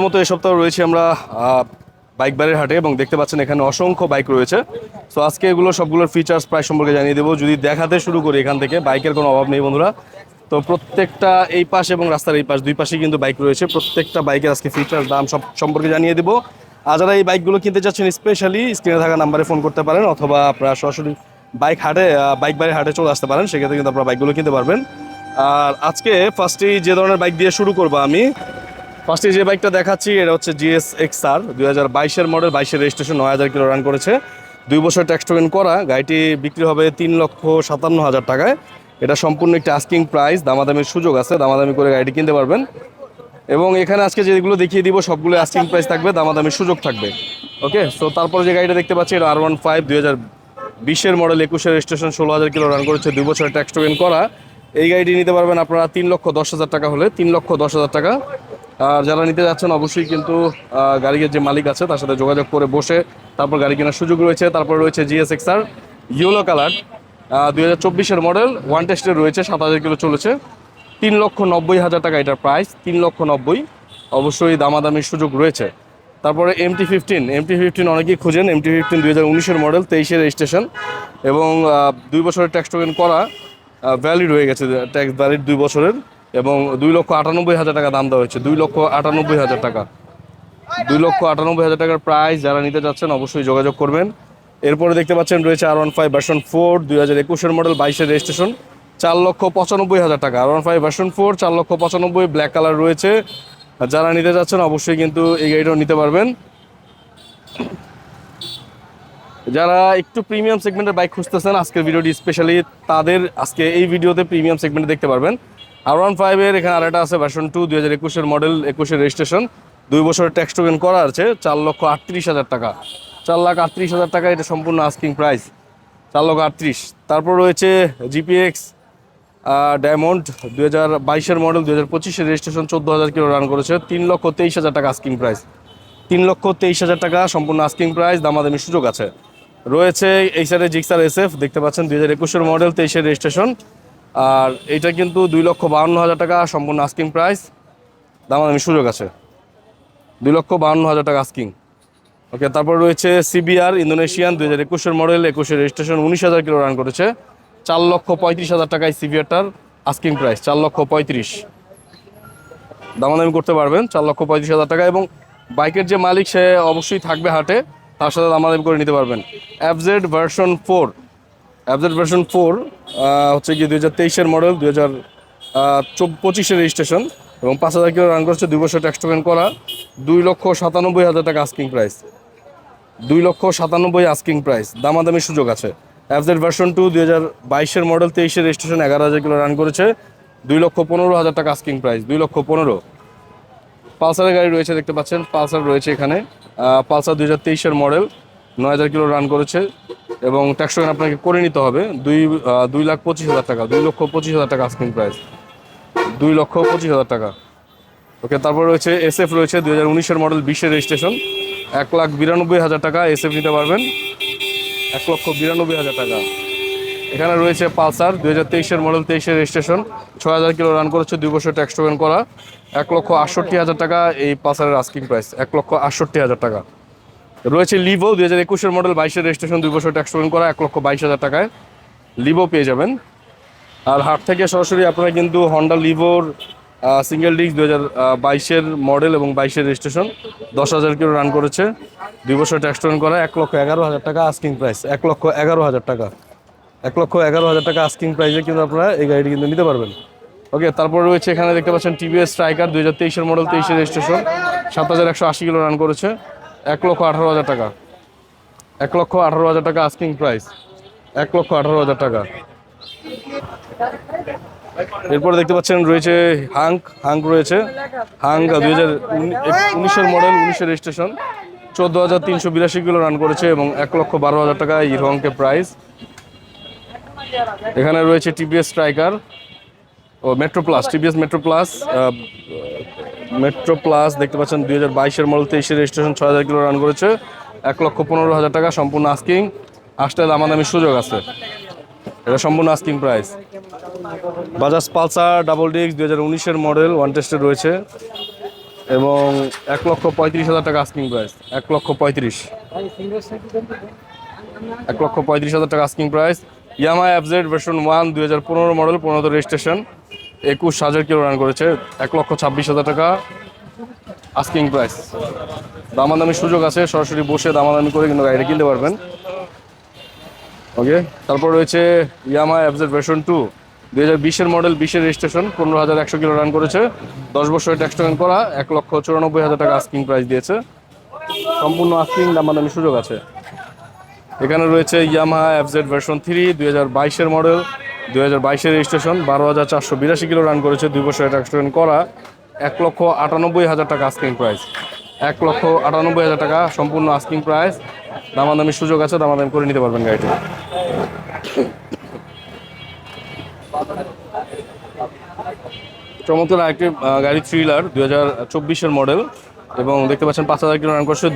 প্রতিবারের মতো এই সপ্তাহে রয়েছে আমরা বাইক বাড়ির হাটে এবং দেখতে পাচ্ছেন এখানে অসংখ্য বাইক রয়েছে। সো আজকে এগুলো সবগুলোর ফিচার্স প্রাইস সম্পর্কে জানিয়ে দেবো। যদি দেখাতে শুরু করি এখান থেকে, বাইকের কোনো অভাব নেই বন্ধুরা। তো প্রত্যেকটা এই পাশ এবং রাস্তার এই পাশ দুই পাশেই কিন্তু বাইক রয়েছে। প্রত্যেকটা বাইকের আজকে ফিচার্স দাম সব সম্পর্কে জানিয়ে দেবো। আর যারা এই বাইকগুলো কিনতে চাচ্ছেন স্পেশালি স্ক্রিনে থাকা নাম্বারে ফোন করতে পারেন, অথবা আপনারা সরাসরি বাইক বাড়ির হাটে চলে আসতে পারেন, সেক্ষেত্রে কিন্তু আপনারা বাইকগুলো কিনতে পারবেন। আর আজকে ফার্স্টেই যে ধরনের বাইক দিয়ে শুরু করবো আমি, ফার্স্টে যে বাইকটা দেখাচ্ছি এটা হচ্ছে GSXR 2022-এর মডেল, 22-এর রেজিস্ট্রেশন, 9000 কিলো রান করেছে, 2 বছর ট্যাক্স টোকেন করা। গাড়িটি বিক্রি হবে 3,57,000 টাকায়। এটা সম্পূর্ণ একটা আস্কিং প্রাইস, দামাদামির সুযোগ আছে, দামাদামি করে গাড়িটি কিনতে পারবেন। এবং এখানে আজকে যেগুলো দেখিয়ে দিব সবগুলো আস্কিং প্রাইস থাকবে, দামাদামির সুযোগ থাকবে। ওকে, সো তারপরে যে গাড়িটা দেখতে পাচ্ছি এটা R15 2020-এর মডেল, 21-এর রেজিস্ট্রেশন, 16,000 কিলো রান করেছে, 2 বছর ট্যাক্স টোকেন করা। এই গাড়িটি নিতে পারবেন আপনারা 3,10,000 টাকা হলে, 3,10,000 টাকা। আর যারা নিতে যাচ্ছেন অবশ্যই কিন্তু গাড়ির যে মালিক আছে তার সাথে যোগাযোগ করে বসে তারপর গাড়ি কেনার সুযোগ রয়েছে। তারপর রয়েছে GSXR ইয়েলো কালার, 2024-এর মডেল, ওয়ান টেস্টের রয়েছে, 7,000 কিলো চলেছে, 3,90,000 টাকা এটার প্রাইস, 3,90,000। অবশ্যই দামাদামির সুযোগ রয়েছে। তারপরে MT-15 অনেকেই খুঁজেন। MT-15 2019-এর মডেল, 23-এর রেজিস্ট্রেশন এবং 2 বছরের ট্যাক্স টোকেন করা, ভ্যালিড হয়ে গেছে, ট্যাক্স ভ্যালিড 2 বছরের, এবং 2,98,000 টাকা দাম দেওয়া হয়েছে, 2,98,000 টাকা, 2,98,000 টাকার প্রাইস। যারা নিতে যাচ্ছেন অবশ্যই যোগাযোগ করবেন। এরপরে দেখতে পাচ্ছেন রয়েছে R15 ভার্সন 4 2021-এর মডেল, 22-এর রেজিস্ট্রেশন, 4,95,000 টাকা। R15 ভার্সন 4 4,95,000, ব্ল্যাক কালার রয়েছে। যারা নিতে যাচ্ছেন অবশ্যই কিন্তু এই গাড়িটাও নিতে পারবেন। যারা একটু প্রিমিয়াম সেগমেন্টের বাইক খুঁজতেছেন, আজকের ভিডিওটি স্পেশালি তাদের, আজকে এই ভিডিওতে প্রিমিয়াম সেগমেন্টে দেখতে পারবেন। R15-এর এখানে আরেকটা আছে ভার্সন 2 2021-এর মডেল, 21-এর রেজিস্ট্রেশন, 2 বছরের ট্যাক্স টোকেন করা আছে, 4,38,000 টাকা, 4,38,000 টাকা। এটা সম্পূর্ণ আস্কিং প্রাইস, 4,38,000। তারপর রয়েছে GPX ডায়মন্ড 2022-এর মডেল, 2025-এর রেজিস্ট্রেশন, 14,000 কিলো রান করেছে, 3,23,000 টাকা আস্কিং প্রাইস, 3,23,000 টাকা সম্পূর্ণ আস্কিং প্রাইস, দামাদামির সুযোগ আছে। রয়েছে এই সাইডে জিক্সার SF দেখতে পাচ্ছেন, 2021-এর মডেল, 23-এর রেজিস্ট্রেশন, আর এটা কিন্তু 2,52,000 টাকা সম্পূর্ণ আস্কিং প্রাইস, দামাদামির সুযোগ আছে, 2,52,000 টাকা আস্কিং। ওকে, তারপর রয়েছে CBR ইন্দোনেশিয়ান 2021-এর মডেল, 21-এর রেজিস্ট্রেশন, 19,000 কিলো রান করেছে, 4,35,000 টাকায় CBRটার আস্কিং প্রাইস, 4,35,000 দামাদামি করতে পারবেন, 4,35,000 টাকা। এবং বাইকের যে মালিক সে অবশ্যই থাকবে হাটে, তার সাথে দামাদামি করে নিতে পারবেন। FZ ভার্সন 4 হচ্ছে কি 2023-এর মডেল, 2025-এর রেজিস্ট্রেশন এবং 5,000 কিলো রান করছে, 2 বছর ট্যাক্স টোকেন করা, 2,97,000 টাকা আস্কিং প্রাইস, 2,97,000 আস্কিং প্রাইস, দামাদামির সুযোগ আছে। FZ ভার্সন 2 2022-এর মডেল, 23-এর রেজিস্ট্রেশন, 11,000 কিলো রান করেছে, 2,15,000 টাকা আস্কিং প্রাইস, 2,15,000। পালসারের গাড়ি রয়েছে দেখতে পাচ্ছেন, পালসার রয়েছে এখানে, পালসার 2023-এর মডেল, 9,000 কিলো রান করেছে এবং ট্যাক্স টোকেন আপনাকে করে নিতে হবে, 2,25,000 টাকা, 2,25,000 টাকা আস্কিং প্রাইস, 2,25,000 টাকা। ওকে, তারপর রয়েছে SF রয়েছে 2019-এর মডেল, 20-এর রেজিস্ট্রেশন, 1,92,000 টাকা SF নিতে পারবেন, 1,92,000 টাকা। এখানে রয়েছে পালসার 2023-এর মডেল, 23-এর রেজিস্ট্রেশন, 6,000 কিলো রান করেছে, 2 বছর ট্যাক্স টোকেন করা, 1,68,000 টাকা এই পালসারের আস্কিং প্রাইস, 1,68,000 টাকা। রয়েছে লিভো 2021-এর মডেল, 22-এর রেজিস্ট্রেশন, 2 বছর ট্যাক্স টোকেন করা, 1,22,000 টাকায় লিভো পেয়ে যাবেন। আর হাট থেকে সরাসরি আপনারা কিন্তু হন্ডা লিভোর সিঙ্গেল ডিস্ক 2022-এর মডেল এবং 22-এর রেজিস্ট্রেশন, 10,000 কিলো রান করেছে, 2 বছর ট্যাক্স টোকেন করা, 1,11,000 টাকা আস্কিং প্রাইস, 1,11,000 টাকা, 1,11,000 টাকা আস্কিং প্রাইসে কিন্তু আপনারা এই গাড়িটি কিন্তু নিতে পারবেন। ওকে, তারপর রয়েছে এখানে দেখতে পাচ্ছেন TVS স্ট্রাইকার 2023-এর মডেল, 23-এর রেজিস্ট্রেশন, 7,180 কিলো রান করেছে, 1,18,000 টাকা, 1,18,000 টাকা আস্কিং প্রাইস, 1,18,000 টাকা। এরপরে দেখতে পাচ্ছেন রয়েছে হাঙ্ক রয়েছে, হাঙ্ক 2019-এর মডেল, 19-এর রেজিস্ট্রেশন, 14,382 কিলো রান করেছে এবং 1,12,000 টাকা হিরো হাঙ্কের প্রাইস। এখানে রয়েছে TVS স্ট্রাইকার ও TVS মেট্রো প্লাস দেখতে পাচ্ছেন, 2022-এর মডেল, 23-এর রেজিস্ট্রেশন, 6,000 কিলো রান করেছে, 1,15,000 টাকা সম্পূর্ণ আস্কিং, আসতে দামাদামির সুযোগ আছে, এটা সম্পূর্ণ asking price. Bajaj Pulsar double disc 2019-এর মডেল, ওয়ান টেস্টের রয়েছে, এবং 1,35,000 টাকা আস্কিং প্রাইস, 1,35,000, 1,35,000 টাকা asking price. Yamaha FZ version 1 2015 model, 15 registration, 21,000 kilo run করেছে, 1,26,000 টাকা আস্কিং প্রাইস। দামাদামি সুযোগ আছে, সরাসরি বসে দামাদামি করে কিন্তু গাড়িটা কিনতে পারবেন। ওকে, তারপর রয়েছে Yamaha FZ version 2 2020 model, 20 registration, 15,100 kilo run করেছে, 10 বছরের ট্যাক্স টোকেন করা, 1,94,000 টাকা আস্কিং প্রাইস দিয়েছে। সম্পূর্ণ আস্কিং, দামাদামি সুযোগ আছে। এখানে রয়েছে Yamaha FZ version 3 2022 model, 2022 registration, 12,482 kilo run করেছে, 2 বছরের ট্যাক্স টোকেন করা, 1,98,000 টাকা আস্কিং প্রাইস, 1,98,000 টাকা সম্পূর্ণ আস্কিং প্রাইস। দামাদামির সুযোগ আছে, দামাদামি করে নিতে পারবেন গাড়িটি। চমৎকার আরেকটি গাড়ি থ্রিলার 2024 মডেল, এবং দেখতে পাচ্ছেন 5,000 কিলো রান করছে,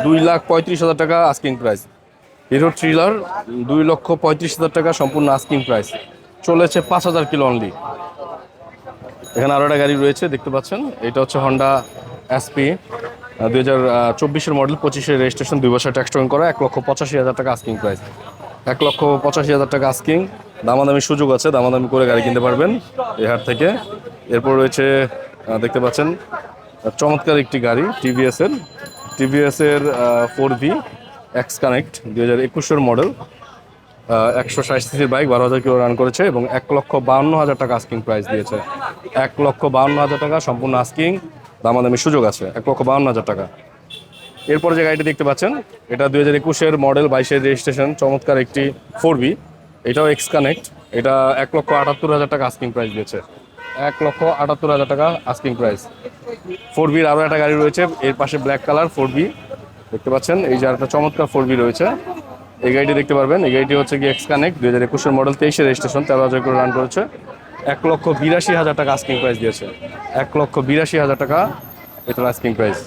2,35,000 টাকা আস্কিং প্রাইস। হিরো থ্রিলার 2,35,000 টাকা সম্পূর্ণ আস্কিং প্রাইস, চলেছে 5,000 কিলো অনলি। এখানে আরও একটা গাড়ি রয়েছে দেখতে পাচ্ছেন, এটা হচ্ছে হন্ডা এসপি 2024 মডেল, 25 রেজিস্ট্রেশন, 2 বছর ট্যাক্স টোকেন করা, 1,85,000 টাকা আস্কিং প্রাইস, 1,85,000 টাকা আস্কিং। দামাদামির সুযোগ আছে, দামাদামি করে গাড়ি কিনতে পারবেন এই হাট থেকে। এরপর রয়েছে দেখতে পাচ্ছেন চমৎকার একটি গাড়ি টিভিএসের 4V এক্স কানেক্ট 2021 মডেল, 160 সিসির বাইক, 12,000 কিলো রান করেছে এবং 1,52,000 টাকা আস্কিং প্রাইস দিয়েছে, 1,52,000 টাকা সম্পূর্ণ আস্কিং, দামাদামির সুযোগ আছে, 1,52,000 টাকা। এরপর যে গাড়িটি দেখতে পাচ্ছেন এটা 2021 মডেল, 22 রেজিস্ট্রেশন, চমৎকার একটি 4V, এটাও এক্স কানেক্ট, এটা 1,78,000 টাকা আস্কিং প্রাইস দিয়েছে, 1,78,000 টাকা আস্কিং প্রাইস। 4Vর আরও একটা গাড়ি রয়েছে এর পাশে, ব্ল্যাক কালার 4V দেখতে পাচ্ছেন, এই যে একটা চমৎকার 4V রয়েছে, এই গাড়িটি দেখতে পারবেন। এই গাড়িটি হচ্ছে কি এক্স কানেক্ট, 2021 মডেল, 23 রেজিস্ট্রেশন, 13,000 করে রান করেছে, 1,82,000 টাকা আস্কিং প্রাইস দিয়েছে, 1,82,000 টাকা এটার আস্কিং প্রাইস।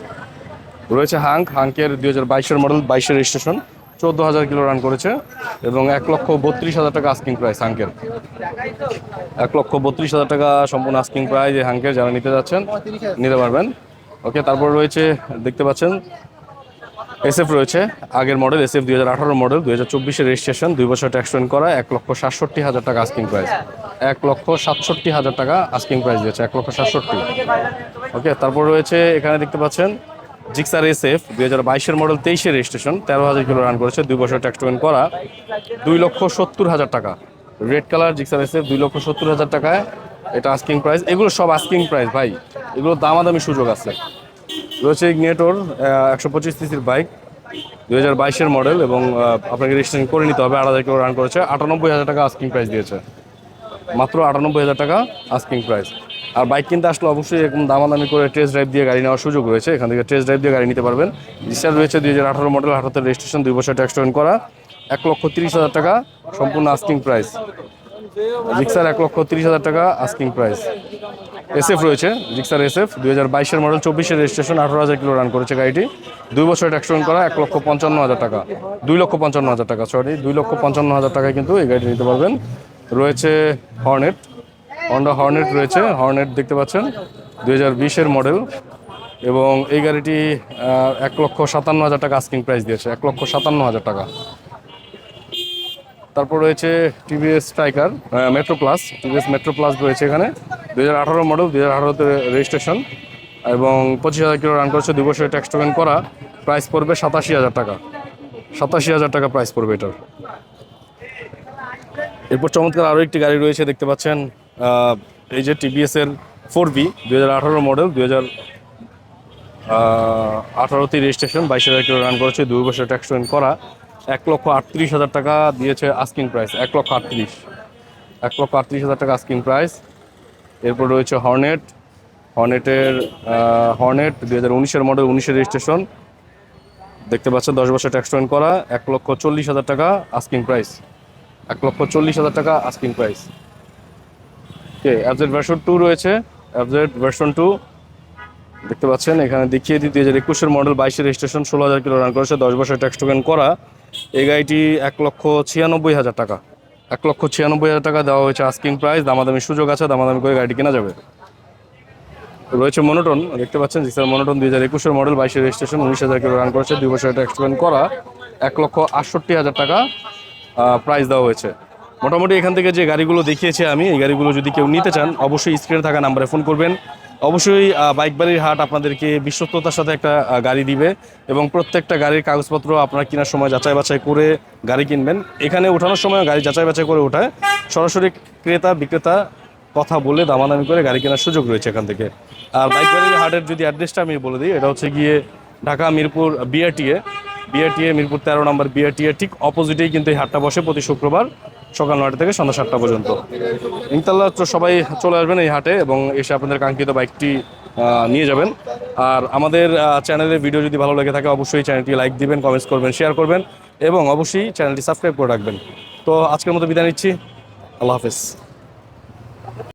রয়েছে হাঙ্কের 2022 মডেল, 22 রেজিস্ট্রেশন, 14,000 কিলো রান করেছে এবং 1,32,000 টাকা আস্কিং প্রাইস হাঙ্কের, 1,32,000 টাকা সম্পূর্ণ আস্কিং প্রাইস এই হাঙ্কের। যারা নিতে যাচ্ছেন নিতে পারবেন। ওকে, তারপর রয়েছে দেখতে পাচ্ছেন এসএফ রয়েছে, আগের মডেল এসএফ 2018 মডেল, 2024 রেজিস্ট্রেশন, 2 বছর ট্যাক্স টোকেন করা, 1,67,000 টাকা আস্কিং প্রাইস, 1,67,000 টাকা আস্কিং প্রাইস দিয়েছে, 1,67,000। ওকে, তারপর রয়েছে এখানে দেখতে পাচ্ছেন Gixxer SF 2022 model, 23 registration, 13,000 kilo run করেছে, 2 বছর ট্যাক্স টোকেন করা, 2,70,000 টাকা। রেড কালার জিক্সার এসএফ 2,70,000 টাকায় এটা আস্কিং প্রাইস। এগুলো সব আস্কিং প্রাইস ভাই, এগুলো দামাদামি সুযোগ আছে। রয়েছে ইগনিটর 125 সিসির বাইক, 2022 মডেল, এবং আপনাকে রেজিস্ট্রেশন করে নিতে হবে, 8,000 কিলো রান করেছে, 98,000 টাকা আস্কিং প্রাইস দিয়েছে, মাত্র 98,000 টাকা আস্কিং প্রাইস। আর বাইক কিনতে আসলে অবশ্যই এরকম দামাদামি করে টেস্ট ড্রাইভ দিয়ে গাড়ি নেওয়ার সুযোগ রয়েছে, এখান থেকে টেস্ট ড্রাইভ দিয়ে গাড়ি নিতে পারবেন। রিসার রয়েছে 2018 মডেল, 18 রেজিস্ট্রেশন, 2 বছর ট্যাক্স টোকেন করা, 1,30,000 টাকা সম্পূর্ণ আস্কিং প্রাইস। জিক্সার 1,30,000 টাকা আস্কিং প্রাইস। এসএফ রয়েছে Gixxer SF 2022 model, 24 registration, 18,000 kilo run করেছে গাড়িটি, 2 বছর ট্যাক্স টোকেন করা, 1,55,000 টাকা, 2,55,000 টাকা, সরি 2,55,000 টাকায় কিন্তু এই গাড়িটি নিতে পারবেন। রয়েছে হর্নেট, হন্ডা হর্নেট রয়েছে, হর্নেট দেখতে পাচ্ছেন 2020 মডেল, এবং এই গাড়িটি 1,57,000 টাকা আস্কিং প্রাইস দিয়েছে, 1,57,000 টাকা। তারপর রয়েছে TVS striker metro plus, TVS metro plus রয়েছে এখানে, 2018 মডেল, 2018 রেজিস্ট্রেশন, এবং 25,000 কিলো রান করেছে, 2 বছরের ট্যাক্স টোকেন করা, প্রাইস পড়বে 87,000 টাকা, 87,000 টাকা প্রাইস পড়বে এটার। এরপর চমৎকার আরও একটি গাড়ি রয়েছে দেখতে পাচ্ছেন, এই যে টিভিএসের 4V 2018 model, 2018 registration, 22,000 kilo run করেছে, 2 বছর ট্যাক্স টোকেন করা, 1,38,000 টাকা দিয়েছে আস্কিং প্রাইস, 1,38,000 টাকা আস্কিং প্রাইস। এরপর রয়েছে হর্নেট, হর্নেট 2019 মডেল, 19 রেজিস্ট্রেশন, দেখতে পাচ্ছেন, 10 বছর ট্যাক্স টোকেন করা, 1,40,000 টাকা আস্কিং প্রাইস, 1,40,000 টাকা আস্কিং প্রাইস। ওকে, এফজেড ভার্সন 2 রয়েছে, এফজেড ভার্সন 2 দেখতে পাচ্ছেন এখানে দেখিয়ে দিই, 2021 মডেল, 22 রেজিস্ট্রেশন, 16,000 কিলো রান করেছে, 10 বছর ট্যাক্স টোকেন করা, এই গাড়িটি 1,96,000 টাকা, 1,96,000 টাকা দেওয়া হয়েছে আস্কিং প্রাইস। দামাদামি সুযোগ আছে, দামাদামি করে গাড়িটি কেনা যাবে। রয়েছে মনোটন, দেখতে পাচ্ছেন জিক্সার মনোটন 2021-এর মডেল, 22-এর রেজিস্ট্রেশন, 19,000 কিলো রান করেছে, 2 বছর এটা এক্সপেন্ড করা, 1,68,000 টাকা প্রাইস দেওয়া হয়েছে। মোটামুটি এখান থেকে যে গাড়িগুলো দেখিয়েছি আমি, এই গাড়িগুলো যদি কেউ নিতে চান অবশ্যই স্ক্রিনে থাকা নাম্বারে ফোন করবেন। অবশ্যই বাইক বাড়ির হাট আপনাদেরকে বিশ্বস্ততার সাথে একটা গাড়ি দিবে এবং প্রত্যেকটা গাড়ির কাগজপত্র আপনারা কেনার সময় যাচাই বাছাই করে গাড়ি কিনবেন। এখানে ওঠানোর সময় গাড়ি যাচাই বাছাই করে ওঠায়, সরাসরি ক্রেতা বিক্রেতা কথা বলে দামাদামি করে গাড়ি কেনার সুযোগ রয়েছে এখান থেকে। আর বাইক বাড়ির হাটের যদি অ্যাড্রেসটা আমি বলে দিই, এটা হচ্ছে গিয়ে ঢাকা মিরপুর বিআরটিএ মিরপুর 13 নম্বর বিআরটিএ ঠিক অপোজিটেই কিন্তু এই হাটটা বসে প্রতি শুক্রবার সকাল 9টা থেকে সন্ধ্যা 7টা পর্যন্ত। ইনশাআল্লাহ তো সবাই চলে আসবেন এই হাটে এবং এসে আপনাদের কাঙ্ক্ষিত বাইকটি নিয়ে যাবেন। আর আমাদের চ্যানেলের ভিডিও যদি ভালো লেগে থাকে অবশ্যই চ্যানেলটি লাইক দিবেন, কমেন্টস করবেন, শেয়ার করবেন এবং অবশ্যই চ্যানেলটি সাবস্ক্রাইব করে রাখবেন। তো আজকের মতো বিদায় নিচ্ছি, আল্লাহ হাফেজ।